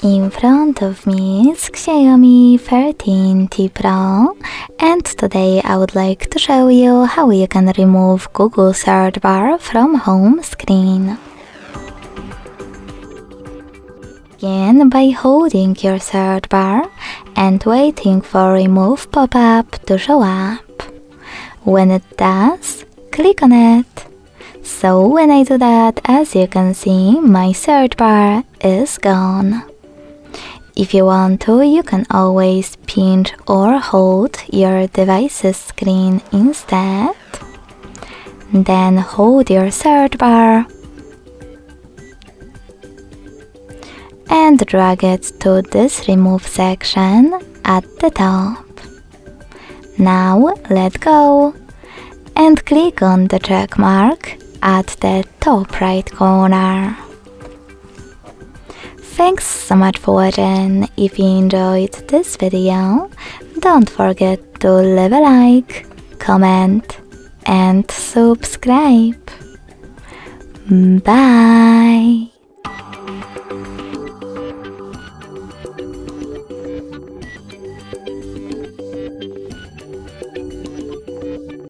In front of me is Xiaomi 13T Pro, and today I would like to show you how you can remove Google search bar from home screen. Begin by holding your search bar and waiting for remove pop-up to show up. When it does, click on it. So when I do that, as you can see, my search bar is gone. If you want to, you can always pinch or hold your device's screen instead. Then hold your search bar and drag it to this remove section at the top. Now let go and click on the check mark at the top right corner. Thanks so much for watching. If you enjoyed this video, don't forget to leave a like, comment and subscribe. Bye!